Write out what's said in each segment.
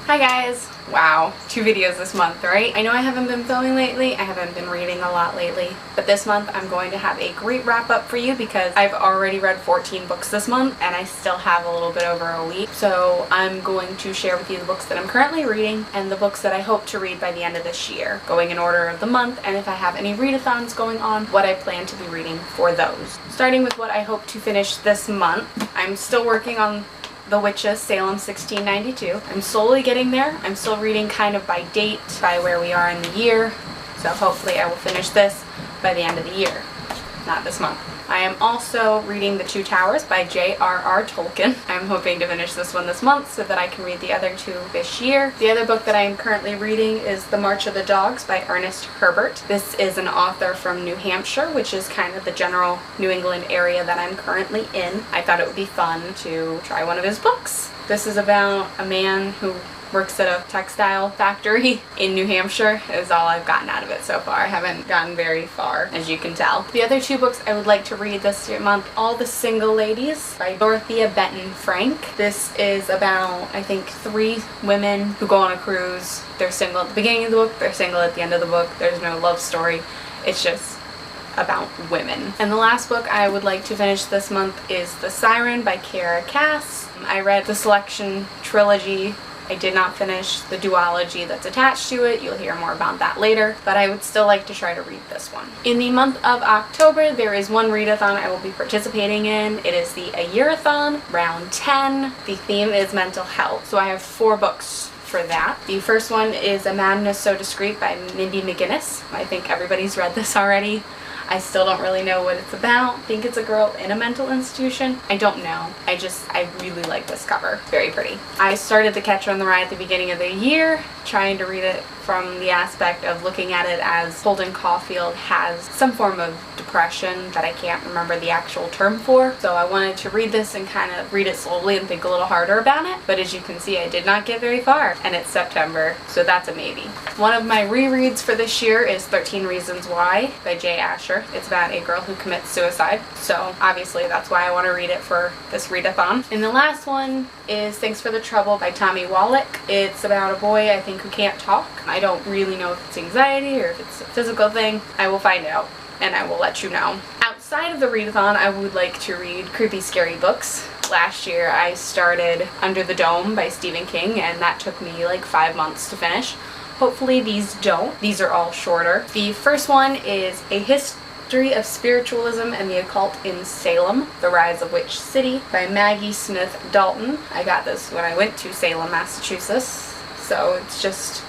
Hi guys! Wow, 2 videos this month, right? I know I haven't been filming lately, I haven't been reading a lot lately, but this month I'm going to have a great wrap up for you because I've already read 14 books this month and I still have a little bit over a week. So I'm going to share with you the books that I'm currently reading and the books that I hope to read by the end of this year, going in order of the month, and if I have any readathons going on, what I plan to be reading for those. Starting with what I hope to finish this month, I'm still working on The Witches, Salem 1692. I'm slowly getting there. I'm still reading kind of by date, by where we are in the year. So hopefully I will finish this by the end of the year, not this month. I am also reading The Two Towers by J.R.R. Tolkien. I'm hoping to finish this one this month so that I can read the other 2 this year. The other book that I am currently reading is The March of the Dogs by Ernest Herbert. This is an author from New Hampshire, which is kind of the general New England area that I'm currently in. I thought it would be fun to try one of his books. This is about a man who works at a textile factory in New Hampshire is all I've gotten out of it so far. I haven't gotten very far, as you can tell. The other 2 books I would like to read this month, All the Single Ladies by Dorothea Benton Frank. This is about, I think, 3 women who go on a cruise. They're single at the beginning of the book, they're single at the end of the book. There's no love story. It's just about women. And the last book I would like to finish this month is The Siren by Kara Cass. I read the Selection trilogy. I did not finish the duology that's attached to it. You'll hear more about that later, but I would still like to try to read this one. In the month of October, there is one readathon I will be participating in. It is the A Yearathon, round 10. The theme is mental health. So I have 4 books for that. The first one is A Madness So Discreet by Mindy McGinnis. I think everybody's read this already. I still don't really know what it's about. I think it's a girl in a mental institution. I don't know. I really like this cover. Very pretty. I started The Catcher in the Rye at the beginning of the year, trying to read it from the aspect of looking at it as Holden Caulfield has some form of depression that I can't remember the actual term for. So I wanted to read this and kind of read it slowly and think a little harder about it. But as you can see, I did not get very far. And it's September, so that's a maybe. One of my rereads for this year is 13 Reasons Why by Jay Asher. It's about a girl who commits suicide. So obviously that's why I want to read it for this readathon. And the last one is Thanks for the Trouble by Tommy Wallach. It's about a boy, I think, who can't talk. I don't really know if it's anxiety or if it's a physical thing. I will find out and I will let you know. Outside of the readathon, I would like to read creepy, scary books. Last year I started Under the Dome by Stephen King and that took me like 5 months to finish. Hopefully these don't. These are all shorter. The first one is A History of Spiritualism and the Occult in Salem, The Rise of Witch City by Maggie Smith Dalton. I got this when I went to Salem, Massachusetts, so it's just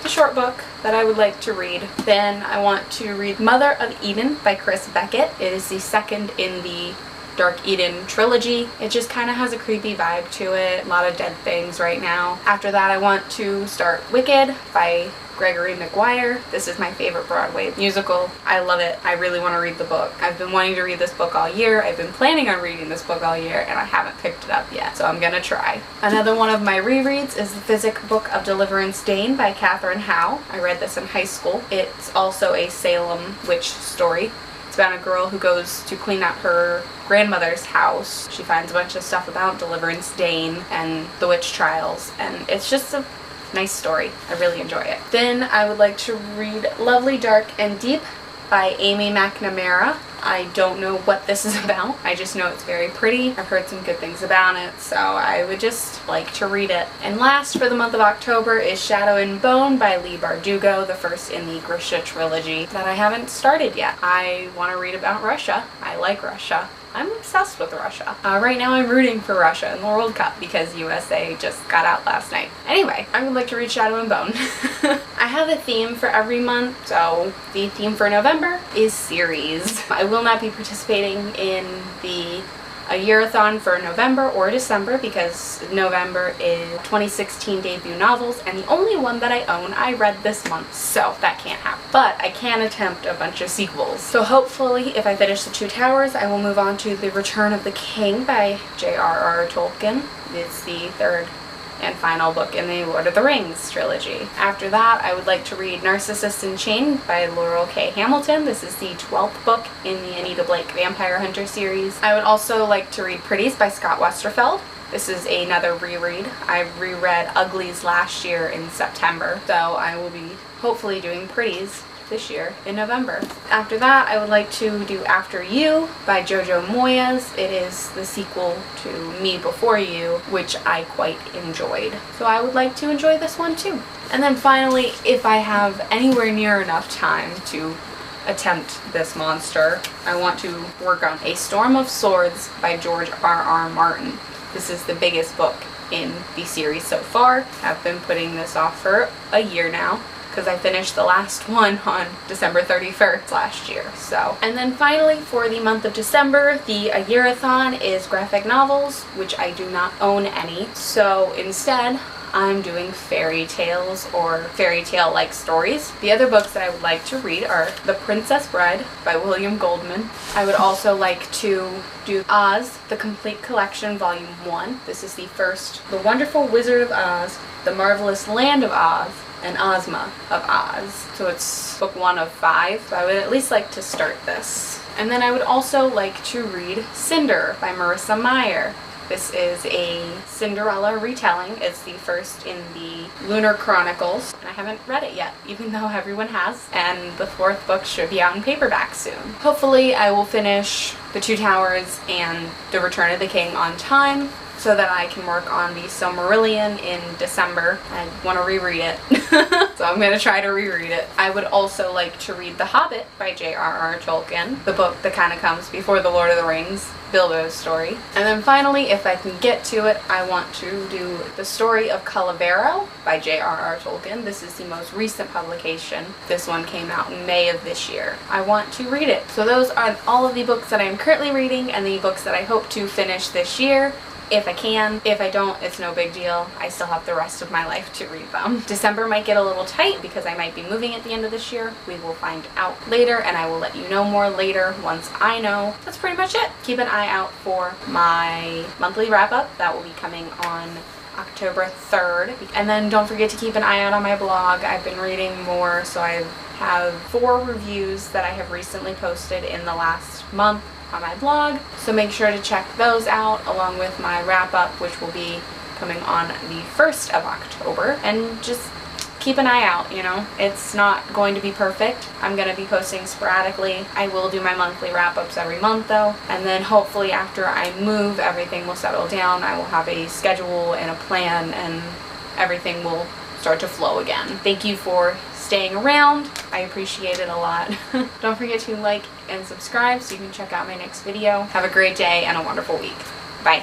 a short book that I would like to read. Then I want to read Mother of Eden by Chris Beckett. It is the second in the Dark Eden trilogy. It just kind of has a creepy vibe to it. A lot of dead things right now. After that I want to start Wicked by Gregory Maguire. This is my favorite Broadway musical. I love it. I really want to read the book. I've been wanting to read this book all year. I've been planning on reading this book all year and I haven't picked it up yet, so I'm gonna try. Another one of my rereads is The Physic Book of Deliverance Dane by Catherine Howe. I read this in high school. It's also a Salem witch story. It's about a girl who goes to clean out her grandmother's house. She finds a bunch of stuff about Deliverance Dane and the witch trials, and it's just a nice story. I really enjoy it. Then I would like to read Lovely, Dark, and Deep by Amy McNamara. I don't know what this is about. I just know it's very pretty. I've heard some good things about it, so I would just like to read it. And last for the month of October is Shadow and Bone by Leigh Bardugo, the first in the Grisha trilogy that I haven't started yet. I want to read about Russia. I like Russia. I'm obsessed with Russia. Right now I'm rooting for Russia in the World Cup because USA just got out last night. Anyway, I would like to read Shadow and Bone. I have a theme for every month, so the theme for November is series. I will not be participating in the A Yearathon for November or December because November is 2016 debut novels and the only one that I own I read this month, so that can't happen. But I can attempt a bunch of sequels. So hopefully if I finish The Two Towers I will move on to The Return of the King by J.R.R. Tolkien. It's the 3rd and final book in the Lord of the Rings trilogy. After that, I would like to read Narcissus Unchained by Laurel K. Hamilton. This is the 12th book in the Anita Blake Vampire Hunter series. I would also like to read Pretties by Scott Westerfeld. This is another reread. I reread Uglies last year in September, so I will be hopefully doing Pretties this year in November. After that, I would like to do After You by Jojo Moyes. It is the sequel to Me Before You, which I quite enjoyed. So I would like to enjoy this one too. And then finally, if I have anywhere near enough time to attempt this monster, I want to work on A Storm of Swords by George R.R. Martin. This is the biggest book in the series so far. I've been putting this off for a year now, because I finished the last one on December 31st last year. So, and then finally for the month of December, the A Year-a-thon is graphic novels, which I do not own any. So instead, I'm doing fairy tales or fairy tale-like stories. The other books that I would like to read are The Princess Bride by William Goldman. I would also like to do Oz, The Complete Collection, Volume 1. This is the first, The Wonderful Wizard of Oz, The Marvelous Land of Oz, and Ozma of Oz. So it's book 1 of 5. So I would at least like to start this. And then I would also like to read Cinder by Marissa Meyer. This is a Cinderella retelling. It's the first in the Lunar Chronicles, and I haven't read it yet, even though everyone has, and the 4th book should be out in paperback soon. Hopefully I will finish The Two Towers and The Return of the King on time, so that I can work on the Silmarillion in December. I want to reread it, so I'm going to try to reread it. I would also like to read The Hobbit by J.R.R. Tolkien, the book that kind of comes before The Lord of the Rings, Bilbo's story. And then finally, if I can get to it, I want to do The Story of Calavero by J.R.R. Tolkien. This is the most recent publication. This one came out in May of this year. I want to read it. So those are all of the books that I'm currently reading and the books that I hope to finish this year. If I can. If I don't, it's no big deal. I still have the rest of my life to read them. December might get a little tight because I might be moving at the end of this year. We will find out later, and I will let you know more later once I know. That's pretty much it. Keep an eye out for my monthly wrap-up. That will be coming on October 3rd. And then don't forget to keep an eye out on my blog. I've been reading more, so I have 4 reviews that I have recently posted in the last month on my blog, so make sure to check those out along with my wrap-up, which will be coming on the 1st of October. And just keep an eye out, you know. It's not going to be perfect. I'm going to be posting sporadically. I will do my monthly wrap-ups every month though, and then hopefully after I move, everything will settle down. I will have a schedule and a plan, and everything will start to flow again. Thank you for staying around. I appreciate it a lot. Don't forget to like and subscribe so you can check out my next video. Have a great day and a wonderful week.